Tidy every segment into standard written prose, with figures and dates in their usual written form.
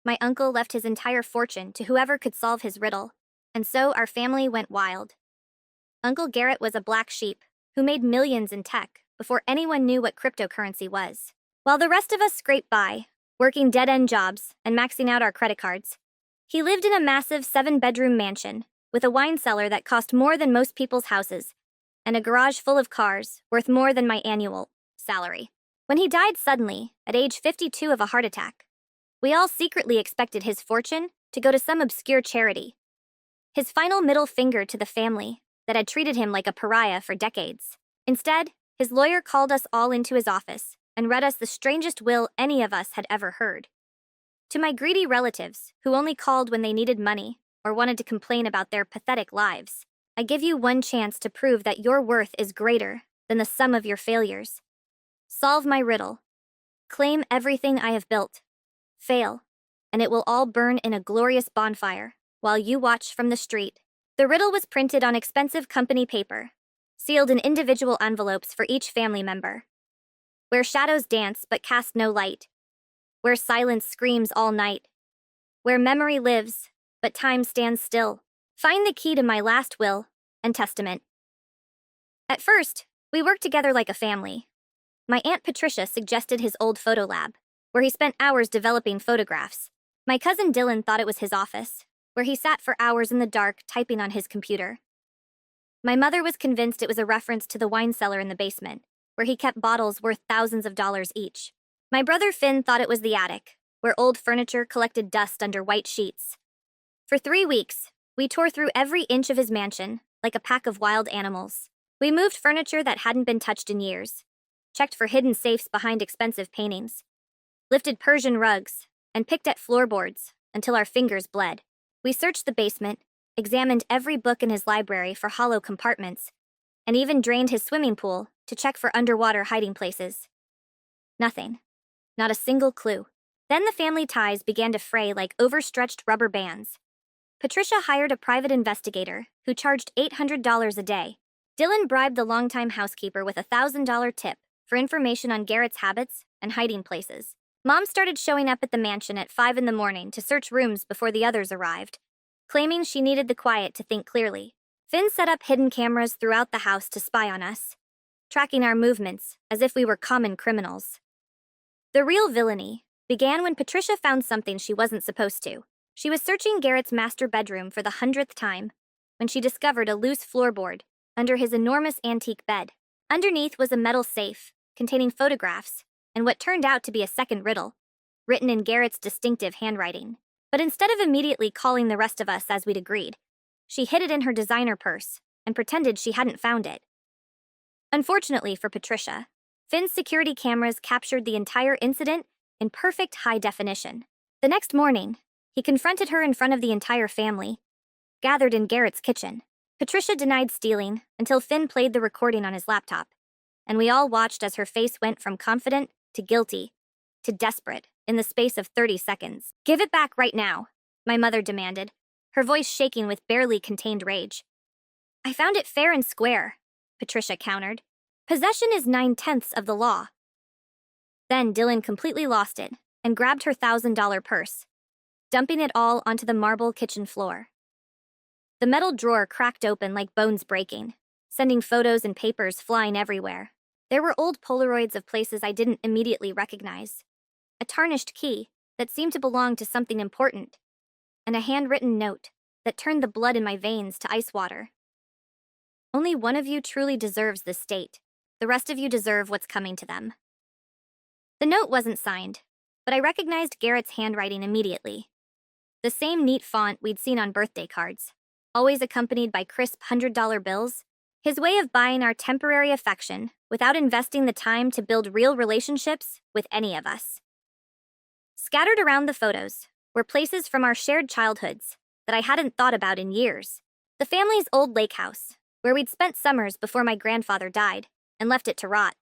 My uncle left his entire fortune to whoever could solve his riddle, and so our family went wild. Uncle Garrett was a black sheep who made millions in tech before anyone knew what cryptocurrency was. While the rest of us scraped by, working dead-end jobs and maxing out our credit cards, he lived in a massive 7-bedroom mansion with a wine cellar that cost more than most people's houses and a garage full of cars worth more than my annual salary. When he died suddenly, at age 52 of a heart attack, we all secretly expected his fortune to go to some obscure charity. His final middle finger to the family that had treated him like a pariah for decades. Instead, his lawyer called us all into his office and read us the strangest will any of us had ever heard. To my greedy relatives, who only called when they needed money or wanted to complain about their pathetic lives, I give you one chance to prove that your worth is greater than the sum of your failures. Solve my riddle. Claim everything I have built. Fail, and it will all burn in a glorious bonfire while you watch from the street. The riddle was printed on expensive company paper, sealed in individual envelopes for each family member. Where shadows dance but cast no light. Where silence screams all night. Where memory lives, but time stands still. Find the key to my last will and testament. At first, we worked together like a family. My Aunt Patricia suggested his old photo lab, where he spent hours developing photographs. My cousin Dylan thought it was his office, where he sat for hours in the dark typing on his computer. My mother was convinced it was a reference to the wine cellar in the basement, where he kept bottles worth thousands of dollars each. My brother Finn thought it was the attic, where old furniture collected dust under white sheets. For 3 weeks, we tore through every inch of his mansion, like a pack of wild animals. We moved furniture that hadn't been touched in years, checked for hidden safes behind expensive paintings, lifted Persian rugs, and picked at floorboards until our fingers bled. We searched the basement, examined every book in his library for hollow compartments, and even drained his swimming pool to check for underwater hiding places. Nothing. Not a single clue. Then the family ties began to fray like overstretched rubber bands. Patricia hired a private investigator who charged $800 a day. Dylan bribed the longtime housekeeper with a $1,000 tip for information on Garrett's habits and hiding places. Mom started showing up at the mansion at 5 in the morning to search rooms before the others arrived, claiming she needed the quiet to think clearly. Finn set up hidden cameras throughout the house to spy on us, tracking our movements as if we were common criminals. The real villainy began when Patricia found something she wasn't supposed to. She was searching Garrett's master bedroom for the 100th time when she discovered a loose floorboard under his enormous antique bed. Underneath was a metal safe containing photographs and what turned out to be a second riddle, written in Garrett's distinctive handwriting. But instead of immediately calling the rest of us as we'd agreed, she hid it in her designer purse and pretended she hadn't found it. Unfortunately for Patricia, Finn's security cameras captured the entire incident in perfect high definition. The next morning, he confronted her in front of the entire family, gathered in Garrett's kitchen. Patricia denied stealing until Finn played the recording on his laptop, and we all watched as her face went from confident to guilty to desperate in the space of 30 seconds. "Give it back right now," my mother demanded, her voice shaking with barely contained rage. "I found it fair and square," Patricia countered. "Possession is 9/10 of the law." Then Dylan completely lost it and grabbed her $1,000 purse, dumping it all onto the marble kitchen floor. The metal drawer cracked open like bones breaking, sending photos and papers flying everywhere. There were old Polaroids of places I didn't immediately recognize, a tarnished key that seemed to belong to something important, and a handwritten note that turned the blood in my veins to ice water. "Only one of you truly deserves this state. The rest of you deserve what's coming to them." The note wasn't signed, but I recognized Garrett's handwriting immediately. The same neat font we'd seen on birthday cards, always accompanied by crisp $100 bills. His way of buying our temporary affection without investing the time to build real relationships with any of us. Scattered around the photos were places from our shared childhoods that I hadn't thought about in years. The family's old lake house, where we'd spent summers before my grandfather died and left it to rot.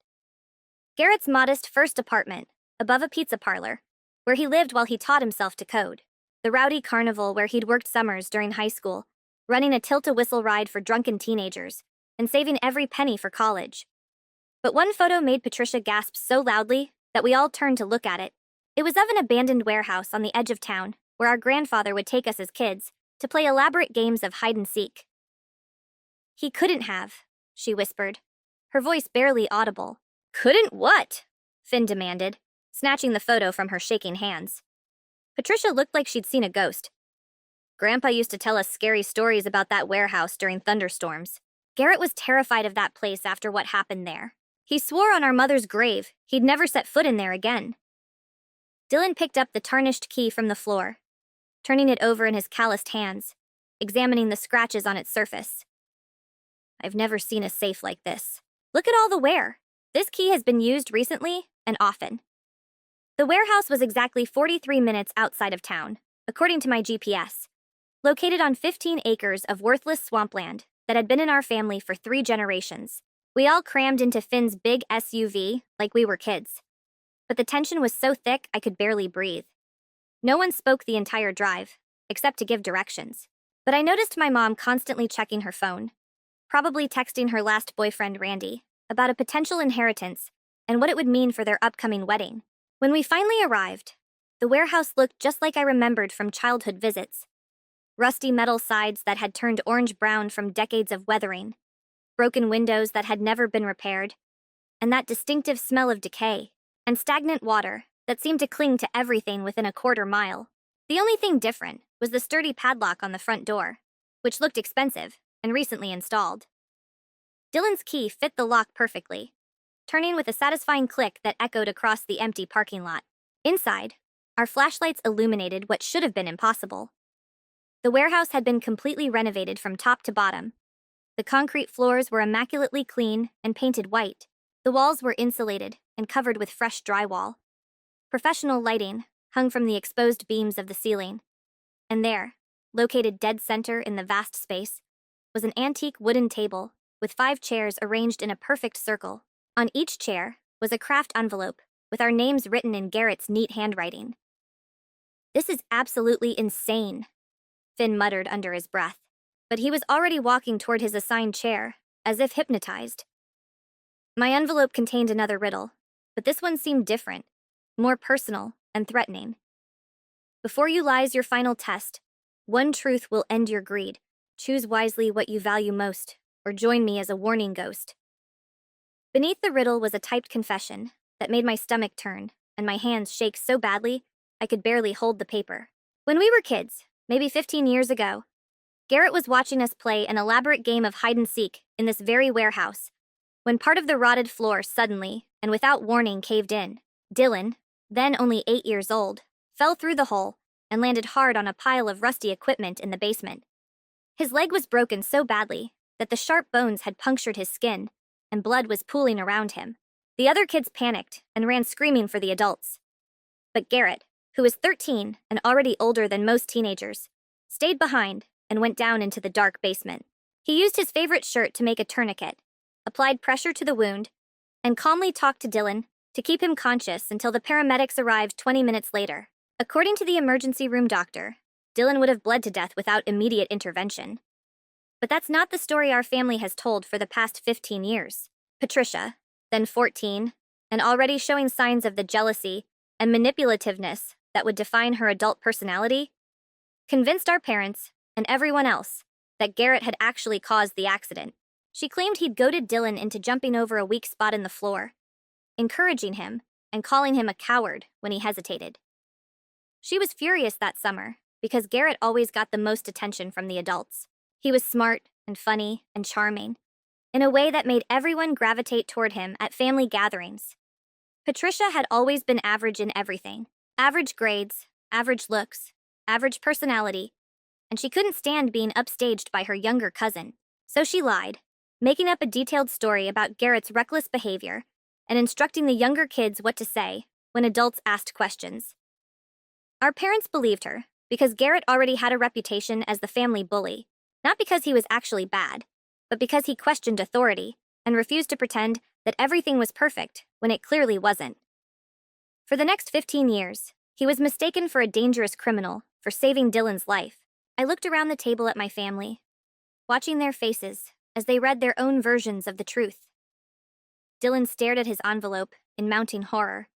Garrett's modest first apartment, above a pizza parlor, where he lived while he taught himself to code. The rowdy carnival where he'd worked summers during high school, running a tilt-a-whistle ride for drunken teenagers, and saving every penny for college. But one photo made Patricia gasp so loudly that we all turned to look at it. It was of an abandoned warehouse on the edge of town, where our grandfather would take us as kids to play elaborate games of hide and seek. He couldn't have, she whispered, her voice barely audible. Couldn't what? Finn demanded, snatching the photo from her shaking hands. Patricia looked like she'd seen a ghost. Grandpa used to tell us scary stories about that warehouse during thunderstorms. Garrett was terrified of that place after what happened there. He swore on our mother's grave he'd never set foot in there again. Dylan picked up the tarnished key from the floor, turning it over in his calloused hands, examining the scratches on its surface. I've never seen a safe like this. Look at all the wear. This key has been used recently and often. The warehouse was exactly 43 minutes outside of town, according to my GPS, located on 15 acres of worthless swampland that had been in our family for 3 generations. We all crammed into Finn's big SUV like we were kids. But the tension was so thick I could barely breathe. No one spoke the entire drive, except to give directions. But I noticed my mom constantly checking her phone, probably texting her last boyfriend, Randy, about a potential inheritance and what it would mean for their upcoming wedding. When we finally arrived, the warehouse looked just like I remembered from childhood visits. Rusty metal sides that had turned orange-brown from decades of weathering, broken windows that had never been repaired, and that distinctive smell of decay and stagnant water that seemed to cling to everything within a quarter mile. The only thing different was the sturdy padlock on the front door, which looked expensive and recently installed. Dylan's key fit the lock perfectly, turning with a satisfying click that echoed across the empty parking lot. Inside, our flashlights illuminated what should have been impossible. The warehouse had been completely renovated from top to bottom. The concrete floors were immaculately clean and painted white. The walls were insulated and covered with fresh drywall. Professional lighting hung from the exposed beams of the ceiling. And there, located dead center in the vast space, was an antique wooden table with 5 chairs arranged in a perfect circle. On each chair was a craft envelope with our names written in Garrett's neat handwriting. This is absolutely insane, Finn muttered under his breath. But he was already walking toward his assigned chair, as if hypnotized. My envelope contained another riddle, but this one seemed different, more personal and threatening. Before you lies your final test, one truth will end your greed. Choose wisely what you value most, or join me as a warning ghost. Beneath the riddle was a typed confession that made my stomach turn and my hands shake so badly I could barely hold the paper. When we were kids, maybe 15 years ago, Garrett was watching us play an elaborate game of hide and seek in this very warehouse when part of the rotted floor suddenly and without warning caved in. Dylan, then only 8 years old, fell through the hole and landed hard on a pile of rusty equipment in the basement. His leg was broken so badly that the sharp bones had punctured his skin and blood was pooling around him. The other kids panicked and ran screaming for the adults. But Garrett, who was 13 and already older than most teenagers, stayed behind and went down into the dark basement. He used his favorite shirt to make a tourniquet, applied pressure to the wound, and calmly talked to Dylan to keep him conscious until the paramedics arrived 20 minutes later. According to the emergency room doctor, Dylan would have bled to death without immediate intervention. But that's not the story our family has told for the past 15 years. Patricia, then 14, and already showing signs of the jealousy and manipulativeness that would define her adult personality, convinced our parents and everyone else that Garrett had actually caused the accident. She claimed he'd goaded Dylan into jumping over a weak spot in the floor, encouraging him and calling him a coward when he hesitated. She was furious that summer because Garrett always got the most attention from the adults. He was smart and funny and charming, in a way that made everyone gravitate toward him at family gatherings. Patricia had always been average in everything. Average grades, average looks, average personality, and she couldn't stand being upstaged by her younger cousin. So she lied, making up a detailed story about Garrett's reckless behavior and instructing the younger kids what to say when adults asked questions. Our parents believed her because Garrett already had a reputation as the family bully, not because he was actually bad, but because he questioned authority and refused to pretend that everything was perfect when it clearly wasn't. For the next 15 years, he was mistaken for a dangerous criminal for saving Dylan's life. I looked around the table at my family, watching their faces as they read their own versions of the truth. Dylan stared at his envelope in mounting horror,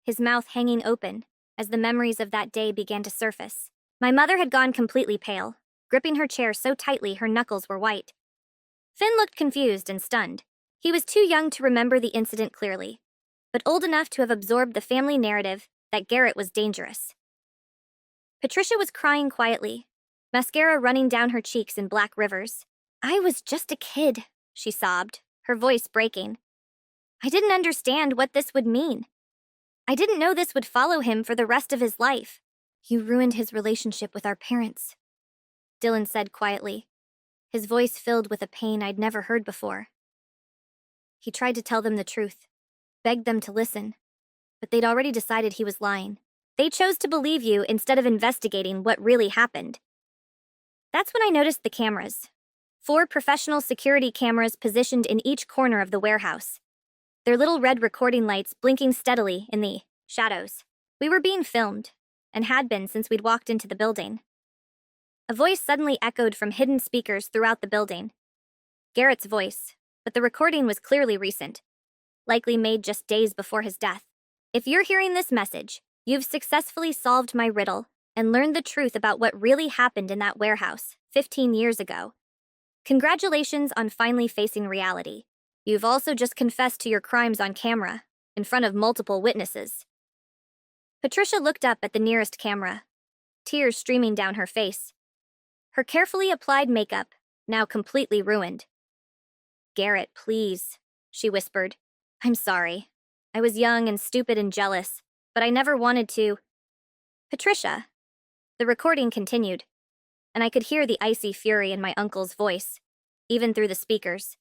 his mouth hanging open as the memories of that day began to surface. My mother had gone completely pale, gripping her chair so tightly her knuckles were white. Finn looked confused and stunned. He was too young to remember the incident clearly, but old enough to have absorbed the family narrative that Garrett was dangerous. Patricia was crying quietly, mascara running down her cheeks in black rivers. "I was just a kid," she sobbed, her voice breaking. "I didn't understand what this would mean. I didn't know this would follow him for the rest of his life." "You ruined his relationship with our parents," Dylan said quietly, his voice filled with a pain I'd never heard before. He tried to tell them the truth, begged them to listen, but they'd already decided he was lying. They chose to believe you instead of investigating what really happened. That's when I noticed the cameras. 4 professional security cameras positioned in each corner of the warehouse, their little red recording lights blinking steadily in the shadows. We were being filmed, and had been since we'd walked into the building. A voice suddenly echoed from hidden speakers throughout the building. Garrett's voice, but the recording was clearly recent, likely made just days before his death. "If you're hearing this message, you've successfully solved my riddle and learned the truth about what really happened in that warehouse 15 years ago. Congratulations on finally facing reality. You've also just confessed to your crimes on camera, in front of multiple witnesses." Patricia looked up at the nearest camera, tears streaming down her face. Her carefully applied makeup, now completely ruined. "Garrett, please," she whispered. "I'm sorry. I was young and stupid and jealous, but I never wanted to." "Patricia." The recording continued, and I could hear the icy fury in my uncle's voice, even through the speakers.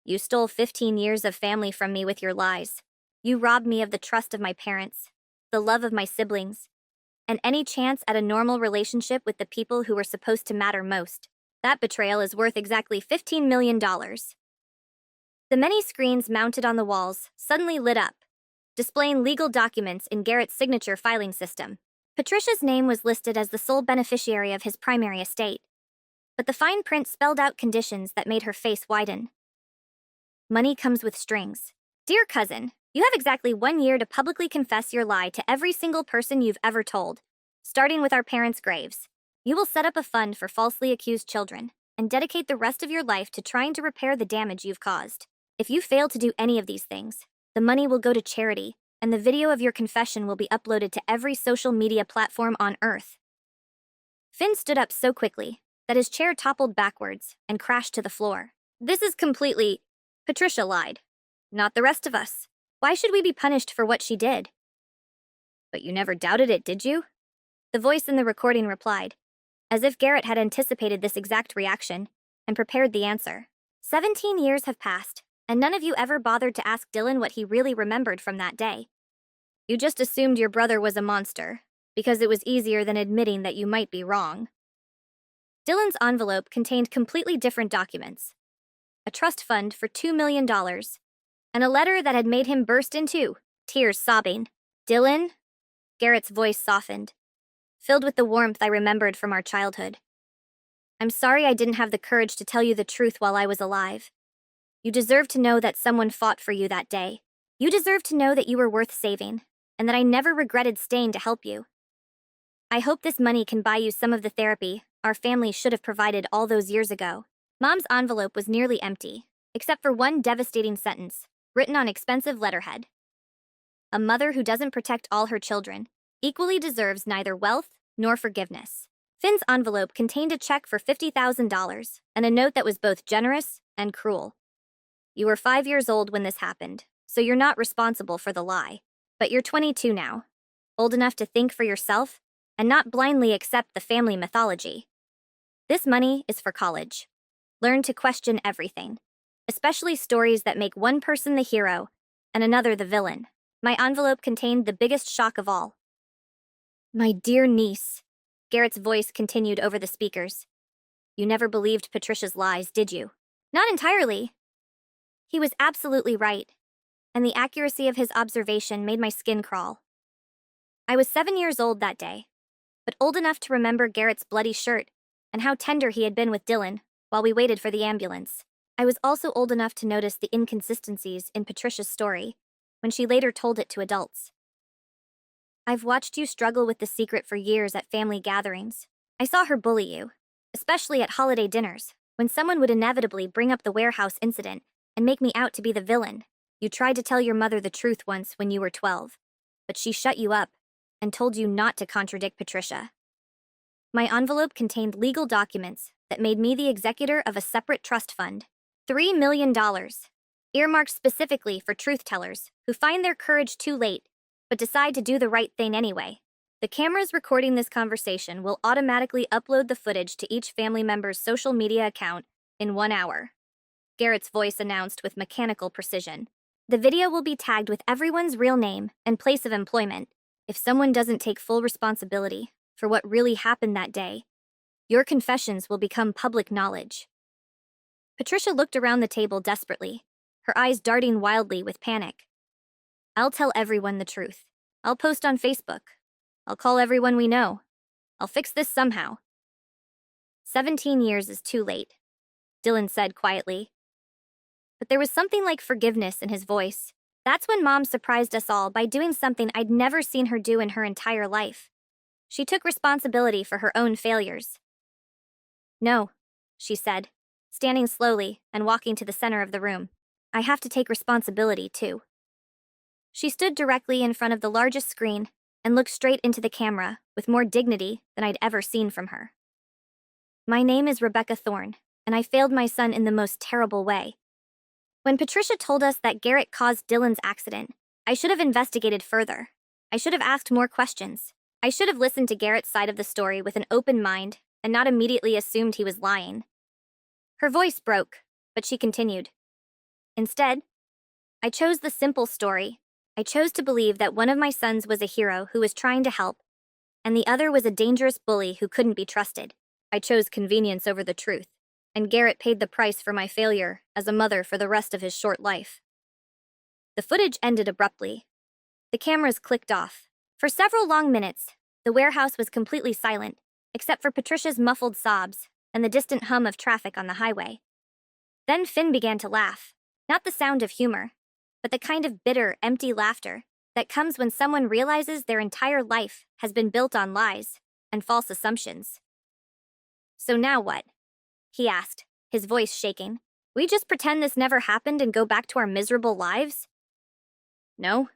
"You stole 15 years of family from me with your lies. You robbed me of the trust of my parents, the love of my siblings, and any chance at a normal relationship with the people who were supposed to matter most. That betrayal is worth exactly $15 million. The many screens mounted on the walls suddenly lit up, displaying legal documents in Garrett's signature filing system. Patricia's name was listed as the sole beneficiary of his primary estate, but the fine print spelled out conditions that made her face widen. "Money comes with strings. Dear cousin, you have exactly 1 year to publicly confess your lie to every single person you've ever told, starting with our parents' graves. You will set up a fund for falsely accused children and dedicate the rest of your life to trying to repair the damage you've caused. If you fail to do any of these things, the money will go to charity, and the video of your confession will be uploaded to every social media platform on Earth." Finn stood up so quickly that his chair toppled backwards and crashed to the floor. "This is completely..." Patricia lied. "Not the rest of us. Why should we be punished for what she did?" "But you never doubted it, did you?" The voice in the recording replied, as if Garrett had anticipated this exact reaction and prepared the answer. 17 years have passed, and none of you ever bothered to ask Dylan what he really remembered from that day. You just assumed your brother was a monster, because it was easier than admitting that you might be wrong." Dylan's envelope contained completely different documents: a trust fund for $2 million, and a letter that had made him burst into tears, sobbing. "Dylan?" Garrett's voice softened, filled with the warmth I remembered from our childhood. "I'm sorry I didn't have the courage to tell you the truth while I was alive. You deserve to know that someone fought for you that day. You deserve to know that you were worth saving, and that I never regretted staying to help you. I hope this money can buy you some of the therapy our family should have provided all those years ago." Mom's envelope was nearly empty, except for one devastating sentence, written on expensive letterhead. "A mother who doesn't protect all her children equally deserves neither wealth nor forgiveness." Finn's envelope contained a check for $50,000 and a note that was both generous and cruel. "You were 5 years old when this happened, so you're not responsible for the lie. But you're 22 now, old enough to think for yourself and not blindly accept the family mythology. This money is for college. Learn to question everything, especially stories that make one person the hero and another the villain." My envelope contained the biggest shock of all. "My dear niece," Garrett's voice continued over the speakers. "You never believed Patricia's lies, did you?" "Not entirely." He was absolutely right, and the accuracy of his observation made my skin crawl. I was 7 years old that day, but old enough to remember Garrett's bloody shirt and how tender he had been with Dylan while we waited for the ambulance. I was also old enough to notice the inconsistencies in Patricia's story when she later told it to adults. I've watched you struggle with the secret for years at family gatherings. I saw her bully you, especially at holiday dinners, when someone would inevitably bring up the warehouse incident and make me out to be the villain. You tried to tell your mother the truth once when you were 12, but she shut you up and told you not to contradict Patricia. My envelope contained legal documents that made me the executor of a separate trust fund. $3 million, earmarked specifically for truth-tellers who find their courage too late but decide to do the right thing anyway. The cameras recording this conversation will automatically upload the footage to each family member's social media account in 1 hour. Garrett's voice announced with mechanical precision. The video will be tagged with everyone's real name and place of employment. If someone doesn't take full responsibility for what really happened that day, your confessions will become public knowledge. Patricia looked around the table desperately, her eyes darting wildly with panic. I'll tell everyone the truth. I'll post on Facebook. I'll call everyone we know. I'll fix this somehow. 17 years is too late, Dylan said quietly. But there was something like forgiveness in his voice. That's when Mom surprised us all by doing something I'd never seen her do in her entire life. She took responsibility for her own failures. No, she said, standing slowly and walking to the center of the room. I have to take responsibility, too. She stood directly in front of the largest screen and looked straight into the camera with more dignity than I'd ever seen from her. My name is Rebecca Thorne, and I failed my son in the most terrible way. When Patricia told us that Garrett caused Dylan's accident, I should have investigated further. I should have asked more questions. I should have listened to Garrett's side of the story with an open mind and not immediately assumed he was lying. Her voice broke, but she continued. Instead, I chose the simple story. I chose to believe that one of my sons was a hero who was trying to help, and the other was a dangerous bully who couldn't be trusted. I chose convenience over the truth, and Garrett paid the price for my failure as a mother for the rest of his short life. The footage ended abruptly. The cameras clicked off. For several long minutes, the warehouse was completely silent, except for Patricia's muffled sobs and the distant hum of traffic on the highway. Then Finn began to laugh, not the sound of humor, but the kind of bitter, empty laughter that comes when someone realizes their entire life has been built on lies and false assumptions. So now what? He asked, his voice shaking. We just pretend this never happened and go back to our miserable lives? No,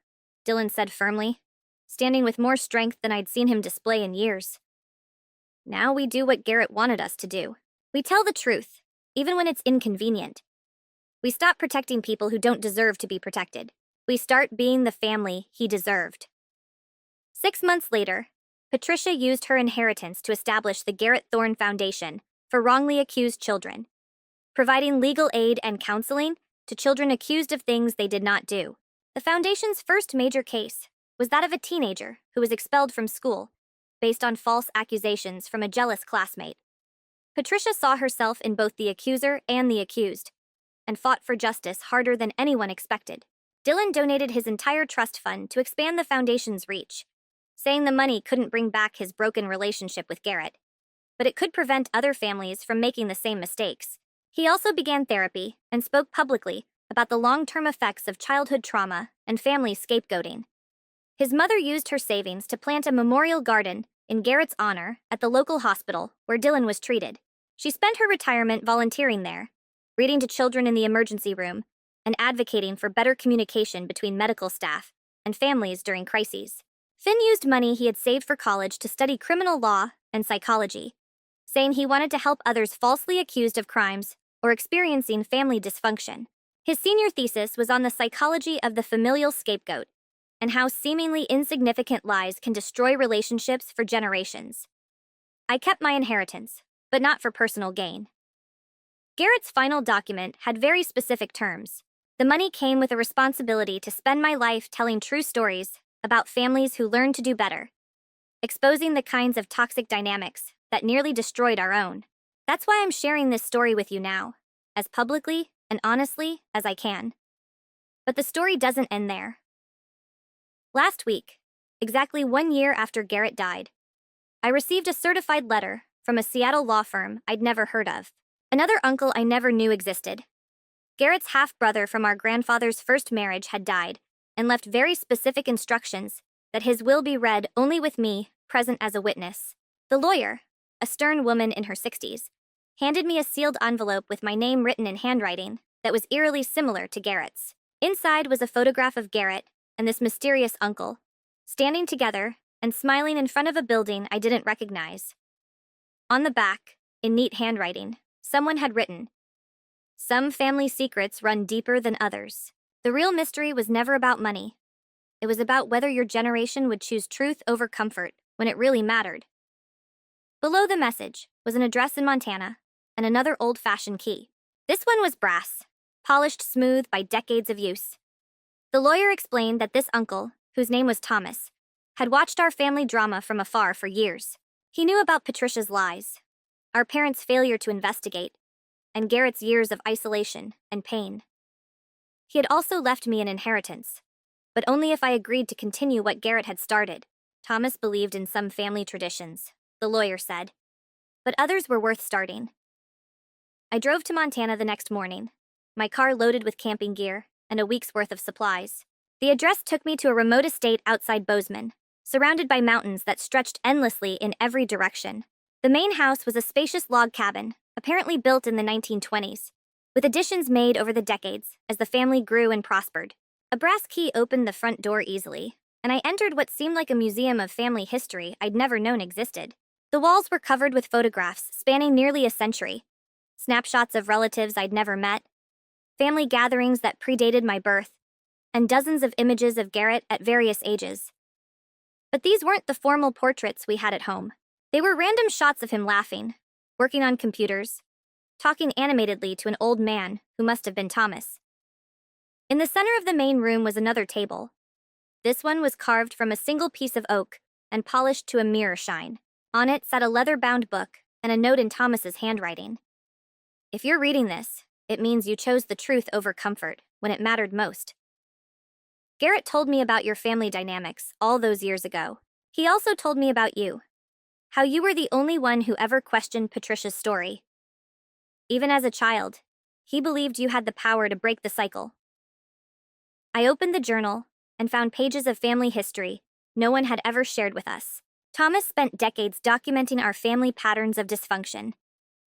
Dylan said firmly, standing with more strength than I'd seen him display in years. Now we do what Garrett wanted us to do. We tell the truth, even when it's inconvenient. We stop protecting people who don't deserve to be protected. We start being the family he deserved. 6 months later, Patricia used her inheritance to establish the Garrett Thorne Foundation for wrongly accused children, providing legal aid and counseling to children accused of things they did not do. The foundation's first major case was that of a teenager who was expelled from school based on false accusations from a jealous classmate. Patricia saw herself in both the accuser and the accused, and fought for justice harder than anyone expected. Dylan donated his entire trust fund to expand the foundation's reach, saying the money couldn't bring back his broken relationship with Garrett, but it could prevent other families from making the same mistakes. He also began therapy and spoke publicly about the long-term effects of childhood trauma and family scapegoating. His mother used her savings to plant a memorial garden in Garrett's honor at the local hospital where Dylan was treated. She spent her retirement volunteering there, reading to children in the emergency room, and advocating for better communication between medical staff and families during crises. Finn used money he had saved for college to study criminal law and psychology, saying he wanted to help others falsely accused of crimes or experiencing family dysfunction. His senior thesis was on the psychology of the familial scapegoat and how seemingly insignificant lies can destroy relationships for generations. I kept my inheritance, but not for personal gain. Garrett's final document had very specific terms. The money came with a responsibility to spend my life telling true stories about families who learned to do better, exposing the kinds of toxic dynamics that nearly destroyed our own. That's why I'm sharing this story with you now, as publicly and honestly as I can. But the story doesn't end there. Last week, exactly 1 year after Garrett died, I received a certified letter from a Seattle law firm I'd never heard of. Another uncle I never knew existed. Garrett's half-brother from our grandfather's first marriage had died and left very specific instructions that his will be read only with me present as a witness. The lawyer, a stern woman in her 60s, handed me a sealed envelope with my name written in handwriting that was eerily similar to Garrett's. Inside was a photograph of Garrett and this mysterious uncle, standing together and smiling in front of a building I didn't recognize. On the back, in neat handwriting, someone had written, "Some family secrets run deeper than others." The real mystery was never about money. It was about whether your generation would choose truth over comfort when it really mattered. Below the message was an address in Montana and another old-fashioned key. This one was brass, polished smooth by decades of use. The lawyer explained that this uncle, whose name was Thomas, had watched our family drama from afar for years. He knew about Patricia's lies, our parents' failure to investigate, and Garrett's years of isolation and pain. He had also left me an inheritance, but only if I agreed to continue what Garrett had started. Thomas believed in some family traditions, the lawyer said, but others were worth starting. I drove to Montana the next morning, my car loaded with camping gear and a week's worth of supplies. The address took me to a remote estate outside Bozeman, surrounded by mountains that stretched endlessly in every direction. The main house was a spacious log cabin, apparently built in the 1920s, with additions made over the decades as the family grew and prospered. A brass key opened the front door easily, and I entered what seemed like a museum of family history I'd never known existed. The walls were covered with photographs spanning nearly a century, snapshots of relatives I'd never met, family gatherings that predated my birth, and dozens of images of Garrett at various ages. But these weren't the formal portraits we had at home. They were random shots of him laughing, working on computers, talking animatedly to an old man who must have been Thomas. In the center of the main room was another table. This one was carved from a single piece of oak and polished to a mirror shine. On it sat a leather-bound book and a note in Thomas's handwriting. "If you're reading this, it means you chose the truth over comfort when it mattered most. Garrett told me about your family dynamics all those years ago. He also told me about you, how you were the only one who ever questioned Patricia's story. Even as a child, he believed you had the power to break the cycle." I opened the journal and found pages of family history no one had ever shared with us. Thomas spent decades documenting our family patterns of dysfunction,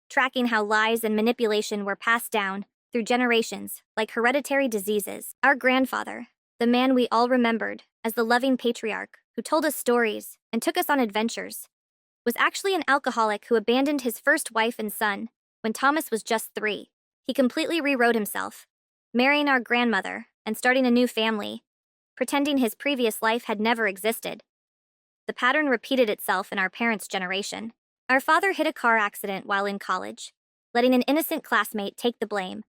tracking how lies and manipulation were passed down through generations like hereditary diseases. Our grandfather, the man we all remembered as the loving patriarch who told us stories and took us on adventures, was actually an alcoholic who abandoned his first wife and son when Thomas was just 3. He completely rewrote himself, marrying our grandmother and starting a new family, pretending his previous life had never existed. The pattern repeated itself in our parents' generation. Our father hit a car accident while in college, letting an innocent classmate take the blame,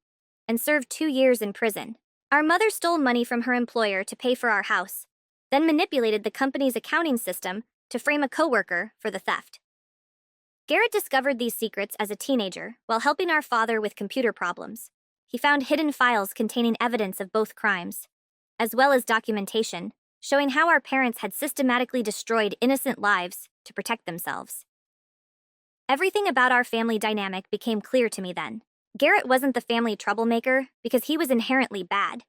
and served 2 years in prison. Our mother stole money from her employer to pay for our house, then manipulated the company's accounting system to frame a coworker for the theft. Garrett discovered these secrets as a teenager while helping our father with computer problems. He found hidden files containing evidence of both crimes, as well as documentation showing how our parents had systematically destroyed innocent lives to protect themselves. Everything about our family dynamic became clear to me then. Garrett wasn't the family troublemaker because he was inherently bad.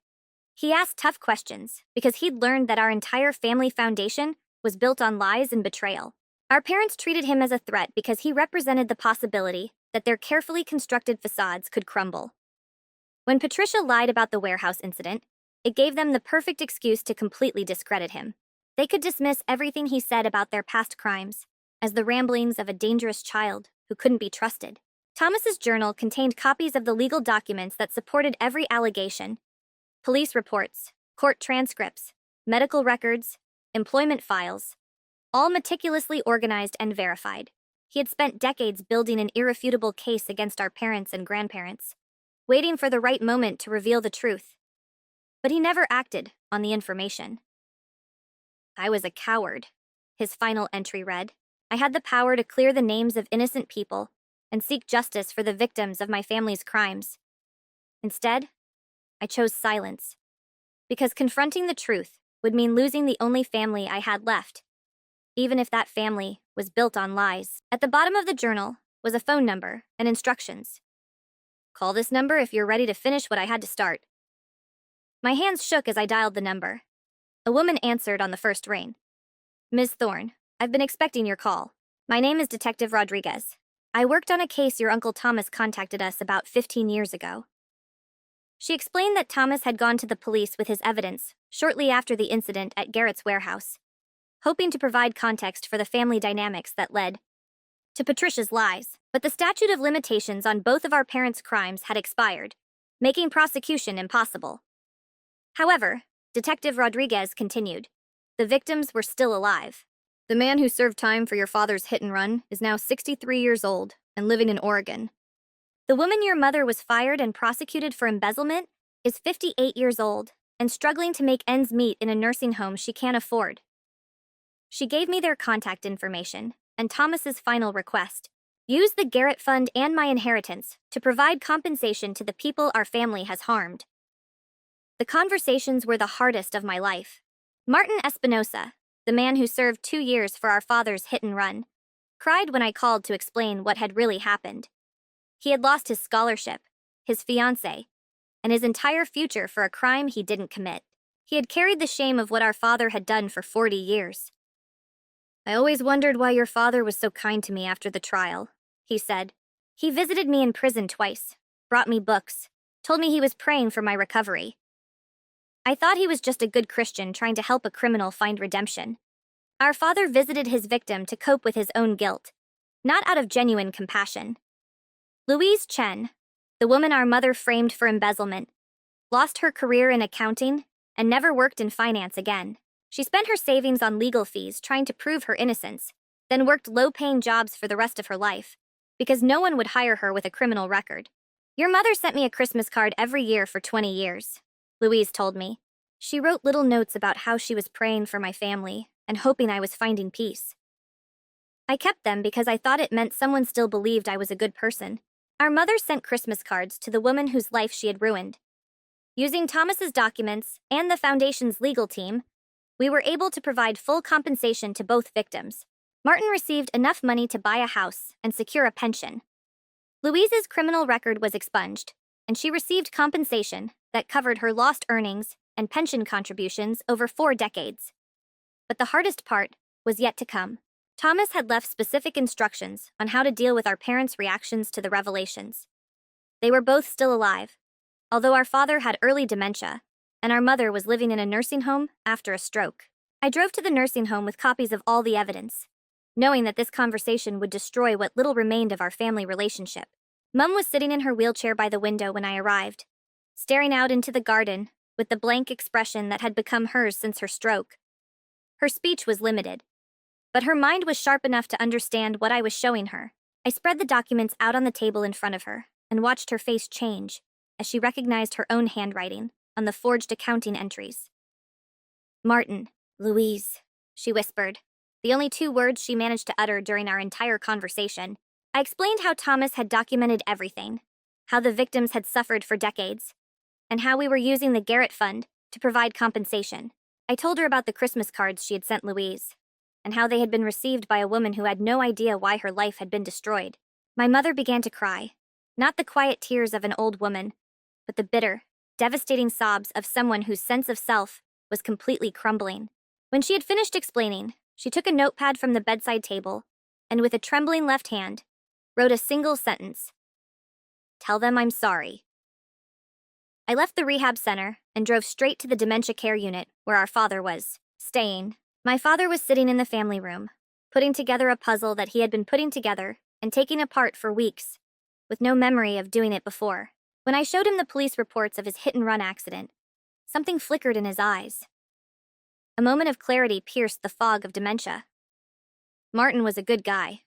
He asked tough questions because he'd learned that our entire family foundation was built on lies and betrayal. Our parents treated him as a threat because he represented the possibility that their carefully constructed facades could crumble. When Patricia lied about the warehouse incident, it gave them the perfect excuse to completely discredit him. They could dismiss everything he said about their past crimes as the ramblings of a dangerous child who couldn't be trusted. Thomas's journal contained copies of the legal documents that supported every allegation: police reports, court transcripts, medical records, employment files, all meticulously organized and verified. He had spent decades building an irrefutable case against our parents and grandparents, waiting for the right moment to reveal the truth. But he never acted on the information. "I was a coward," his final entry read. "I had the power to clear the names of innocent people and seek justice for the victims of my family's crimes. Instead, I chose silence, because confronting the truth would mean losing the only family I had left, even if that family was built on lies." At the bottom of the journal was a phone number and instructions. "Call this number if you're ready to finish what I had to start." My hands shook as I dialed the number. A woman answered on the first ring. Ms. Thorne, I've been expecting your call. My name is Detective Rodriguez. I worked on a case your Uncle Thomas contacted us about 15 years ago. She explained that Thomas had gone to the police with his evidence shortly after the incident at Garrett's warehouse, hoping to provide context for the family dynamics that led to Patricia's lies. But the statute of limitations on both of our parents' crimes had expired, making prosecution impossible. However, Detective Rodriguez continued, the victims were still alive. The man who served time for your father's hit and run is now 63 years old and living in Oregon. The woman your mother was fired and prosecuted for embezzlement is 58 years old and struggling to make ends meet in a nursing home she can't afford. She gave me their contact information and Thomas's final request. Use the Garrett Fund and my inheritance to provide compensation to the people our family has harmed. The conversations were the hardest of my life. Martin Espinosa, the man who served 2 years for our father's hit and run, cried when I called to explain what had really happened. He had lost his scholarship, his fiancée, and his entire future for a crime he didn't commit. He had carried the shame of what our father had done for 40 years. I always wondered why your father was so kind to me after the trial, he said. He visited me in prison twice, brought me books, told me he was praying for my recovery. I thought he was just a good Christian trying to help a criminal find redemption. Our father visited his victim to cope with his own guilt, not out of genuine compassion. Louise Chen, the woman our mother framed for embezzlement, lost her career in accounting and never worked in finance again. She spent her savings on legal fees trying to prove her innocence, then worked low-paying jobs for the rest of her life, because no one would hire her with a criminal record. Your mother sent me a Christmas card every year for 20 years, Louise told me. She wrote little notes about how she was praying for my family and hoping I was finding peace. I kept them because I thought it meant someone still believed I was a good person. Our mother sent Christmas cards to the woman whose life she had ruined. Using Thomas's documents and the foundation's legal team, we were able to provide full compensation to both victims. Martin received enough money to buy a house and secure a pension. Louise's criminal record was expunged, and she received compensation that covered her lost earnings and pension contributions over 4 decades. But the hardest part was yet to come. Thomas had left specific instructions on how to deal with our parents' reactions to the revelations. They were both still alive, although our father had early dementia, and our mother was living in a nursing home after a stroke. I drove to the nursing home with copies of all the evidence, knowing that this conversation would destroy what little remained of our family relationship. Mum was sitting in her wheelchair by the window when I arrived, staring out into the garden with the blank expression that had become hers since her stroke. Her speech was limited, but her mind was sharp enough to understand what I was showing her. I spread the documents out on the table in front of her and watched her face change as she recognized her own handwriting on the forged accounting entries. Martin, Louise, she whispered, the only 2 words she managed to utter during our entire conversation. I explained how Thomas had documented everything, how the victims had suffered for decades, and how we were using the Garrett Fund to provide compensation. I told her about the Christmas cards she had sent Louise, and how they had been received by a woman who had no idea why her life had been destroyed. My mother began to cry, not the quiet tears of an old woman, but the bitter, devastating sobs of someone whose sense of self was completely crumbling. When she had finished explaining, she took a notepad from the bedside table and with a trembling left hand, wrote a single sentence. Tell them I'm sorry. I left the rehab center and drove straight to the dementia care unit where our father was staying. My father was sitting in the family room, putting together a puzzle that he had been putting together and taking apart for weeks, with no memory of doing it before. When I showed him the police reports of his hit-and-run accident, something flickered in his eyes. A moment of clarity pierced the fog of dementia. Martin was a good guy,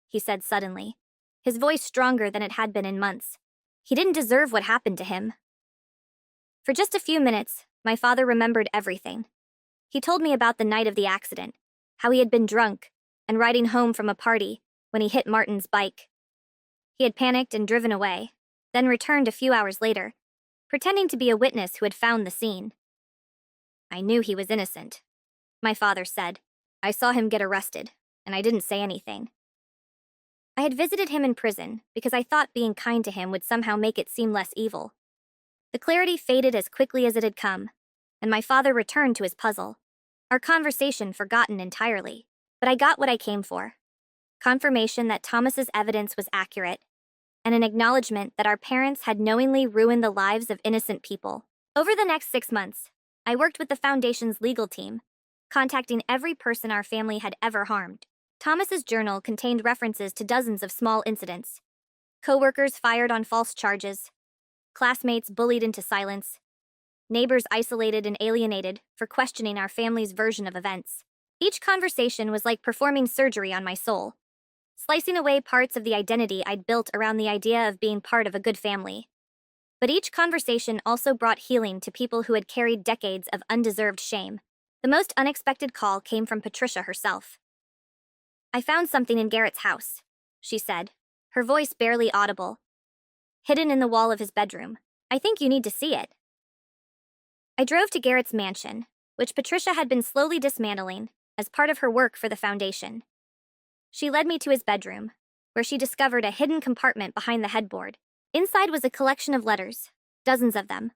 he said suddenly, his voice stronger than it had been in months. He didn't deserve what happened to him. For just a few minutes, my father remembered everything. He told me about the night of the accident, how he had been drunk and riding home from a party when he hit Martin's bike. He had panicked and driven away, then returned a few hours later, pretending to be a witness who had found the scene. I knew he was innocent, my father said. I saw him get arrested, and I didn't say anything. I had visited him in prison because I thought being kind to him would somehow make it seem less evil. The clarity faded as quickly as it had come, and my father returned to his puzzle. Our conversation forgotten entirely. But I got what I came for. Confirmation that Thomas's evidence was accurate, and an acknowledgement that our parents had knowingly ruined the lives of innocent people. Over the next 6 months, I worked with the Foundation's legal team, contacting every person our family had ever harmed. Thomas's journal contained references to dozens of small incidents. Coworkers fired on false charges, classmates bullied into silence, neighbors isolated and alienated for questioning our family's version of events. Each conversation was like performing surgery on my soul, slicing away parts of the identity I'd built around the idea of being part of a good family. But each conversation also brought healing to people who had carried decades of undeserved shame. The most unexpected call came from Patricia herself. "I found something in Garrett's house," she said, her voice barely audible, hidden in the wall of his bedroom. "I think you need to see it." I drove to Garrett's mansion, which Patricia had been slowly dismantling as part of her work for the Foundation. She led me to his bedroom, where she discovered a hidden compartment behind the headboard. Inside was a collection of letters, dozens of them,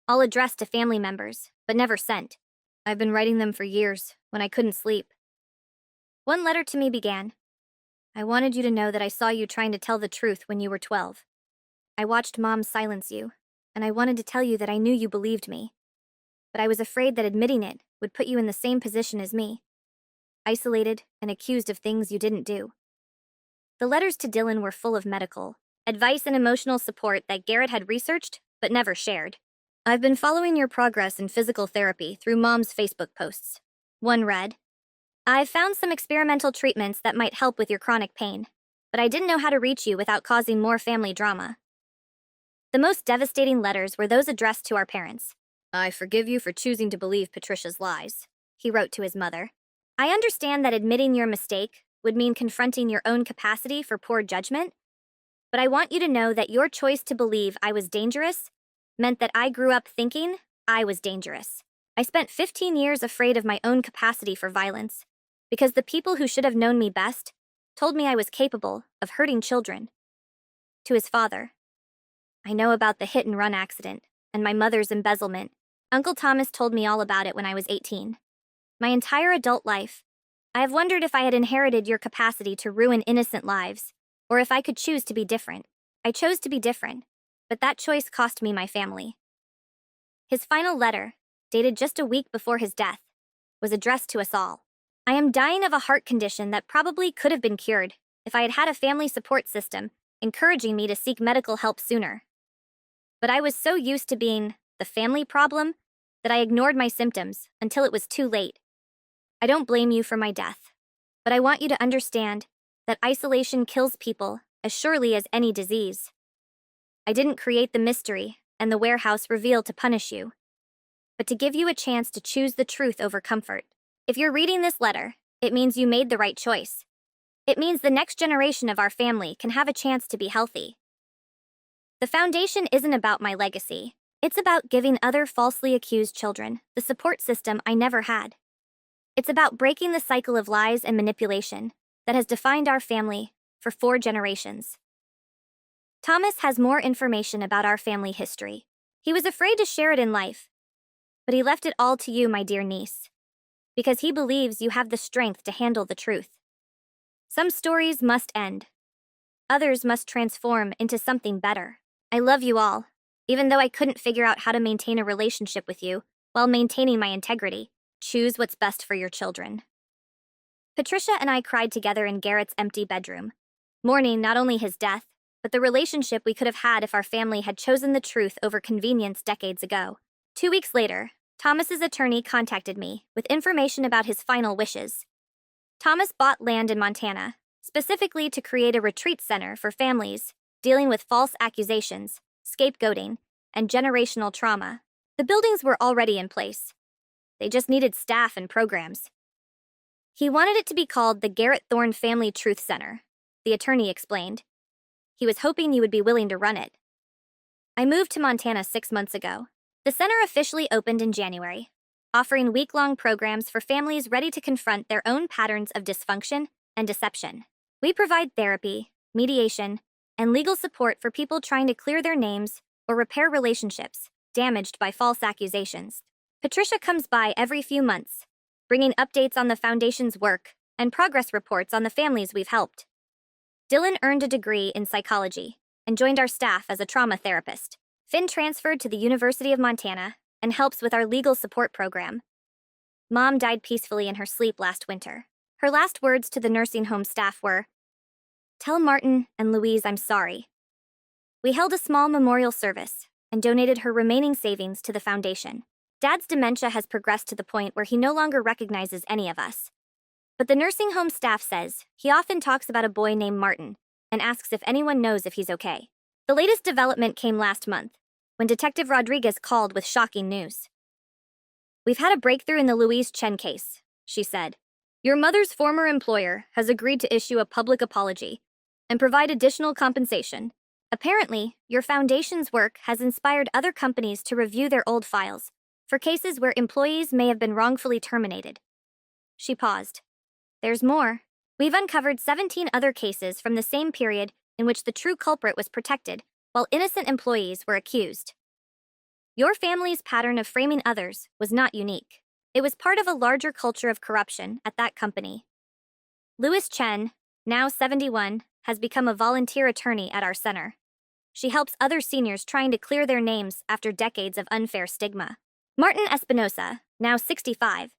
all addressed to family members, but never sent. I've been writing them for years, when I couldn't sleep. One letter to me began, "I wanted you to know that I saw you trying to tell the truth when you were 12. I watched Mom silence you, and I wanted to tell you that I knew you believed me. But I was afraid that admitting it would put you in the same position as me, isolated and accused of things you didn't do." The letters to Dylan were full of medical advice and emotional support that Garrett had researched but never shared. "I've been following your progress in physical therapy through Mom's Facebook posts." One read, "I've found some experimental treatments that might help with your chronic pain, but I didn't know how to reach you without causing more family drama." The most devastating letters were those addressed to our parents. "I forgive you for choosing to believe Patricia's lies," he wrote to his mother. "I understand that admitting your mistake would mean confronting your own capacity for poor judgment, but I want you to know that your choice to believe I was dangerous meant that I grew up thinking I was dangerous. I spent 15 years afraid of my own capacity for violence, because the people who should have known me best told me I was capable of hurting children." To his father, "I know about the hit-and-run accident and my mother's embezzlement. Uncle Thomas told me all about it when I was 18. My entire adult life, I have wondered if I had inherited your capacity to ruin innocent lives, or if I could choose to be different. I chose to be different, but that choice cost me my family." His final letter, dated just a week before his death, was addressed to us all. "I am dying of a heart condition that probably could have been cured if I had had a family support system encouraging me to seek medical help sooner. But I was so used to being the family problem that I ignored my symptoms until it was too late. I don't blame you for my death, but I want you to understand that isolation kills people as surely as any disease. I didn't create the mystery and the warehouse reveal to punish you, but to give you a chance to choose the truth over comfort. If you're reading this letter, it means you made the right choice. It means the next generation of our family can have a chance to be healthy. The Foundation isn't about my legacy. It's about giving other falsely accused children the support system I never had. It's about breaking the cycle of lies and manipulation that has defined our family for 4 generations. Thomas has more information about our family history. He was afraid to share it in life, but he left it all to you, my dear niece, because he believes you have the strength to handle the truth. Some stories must end. Others must transform into something better. I love you all, even though I couldn't figure out how to maintain a relationship with you while maintaining my integrity. Choose what's best for your children." Patricia and I cried together in Garrett's empty bedroom, mourning not only his death, but the relationship we could have had if our family had chosen the truth over convenience decades ago. 2 weeks later, Thomas's attorney contacted me with information about his final wishes. Thomas bought land in Montana, specifically to create a retreat center for families dealing with false accusations, scapegoating, and generational trauma. The buildings were already in place. They just needed staff and programs. He wanted it to be called the Garrett Thorne Family Truth Center, the attorney explained. He was hoping you would be willing to run it. I moved to Montana 6 months ago. The center officially opened in January, offering week-long programs for families ready to confront their own patterns of dysfunction and deception. We provide therapy, mediation, and legal support for people trying to clear their names or repair relationships damaged by false accusations. Patricia comes by every few months, bringing updates on the Foundation's work and progress reports on the families we've helped. Dylan earned a degree in psychology and joined our staff as a trauma therapist. Finn transferred to the University of Montana and helps with our legal support program. Mom died peacefully in her sleep last winter. Her last words to the nursing home staff were, "Tell Martin and Louise I'm sorry." We held a small memorial service and donated her remaining savings to the foundation. Dad's dementia has progressed to the point where he no longer recognizes any of us. But the nursing home staff says he often talks about a boy named Martin and asks if anyone knows if he's okay. The latest development came last month, when Detective Rodriguez called with shocking news. "We've had a breakthrough in the Louise Chen case," she said. "Your mother's former employer has agreed to issue a public apology and provide additional compensation. Apparently, your foundation's work has inspired other companies to review their old files for cases where employees may have been wrongfully terminated." She paused. "There's more. We've uncovered 17 other cases from the same period in which the true culprit was protected, while innocent employees were accused. Your family's pattern of framing others was not unique. It was part of a larger culture of corruption at that company." Louise Chen, now 71, has become a volunteer attorney at our center. She helps other seniors trying to clear their names after decades of unfair stigma. Martin Espinosa, now 65,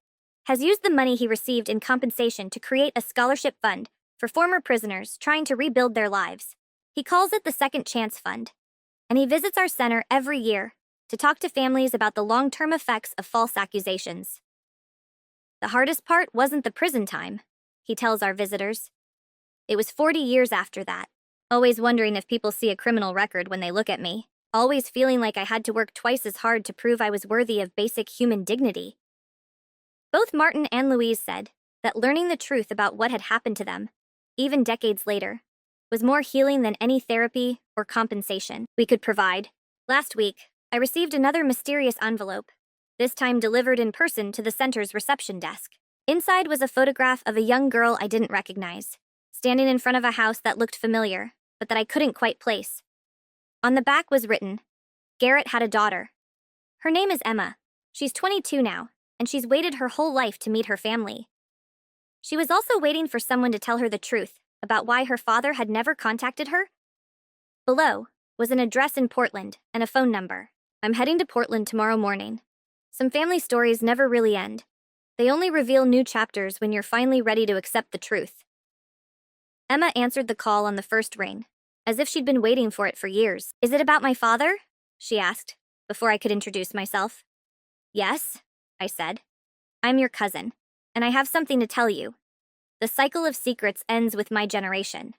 has used the money he received in compensation to create a scholarship fund for former prisoners trying to rebuild their lives. He calls it the Second Chance Fund, and he visits our center every year to talk to families about the long-term effects of false accusations. "The hardest part wasn't the prison time," he tells our visitors. "It was 40 years after that, always wondering if people see a criminal record when they look at me, always feeling like I had to work twice as hard to prove I was worthy of basic human dignity." Both Martin and Louise said that learning the truth about what had happened to them, even decades later, was more healing than any therapy or compensation we could provide. Last week, I received another mysterious envelope, this time delivered in person to the center's reception desk. Inside was a photograph of a young girl I didn't recognize, standing in front of a house that looked familiar, but that I couldn't quite place. On the back was written, "Garrett had a daughter. Her name is Emma. She's 22 now, and she's waited her whole life to meet her family." She was also waiting for someone to tell her the truth about why her father had never contacted her. Below was an address in Portland and a phone number. "I'm heading to Portland tomorrow morning. Some family stories never really end. They only reveal new chapters when you're finally ready to accept the truth." Emma answered the call on the first ring, as if she'd been waiting for it for years. "Is it about my father?" she asked, before I could introduce myself. "Yes," I said. "I'm your cousin, and I have something to tell you. The cycle of secrets ends with my generation."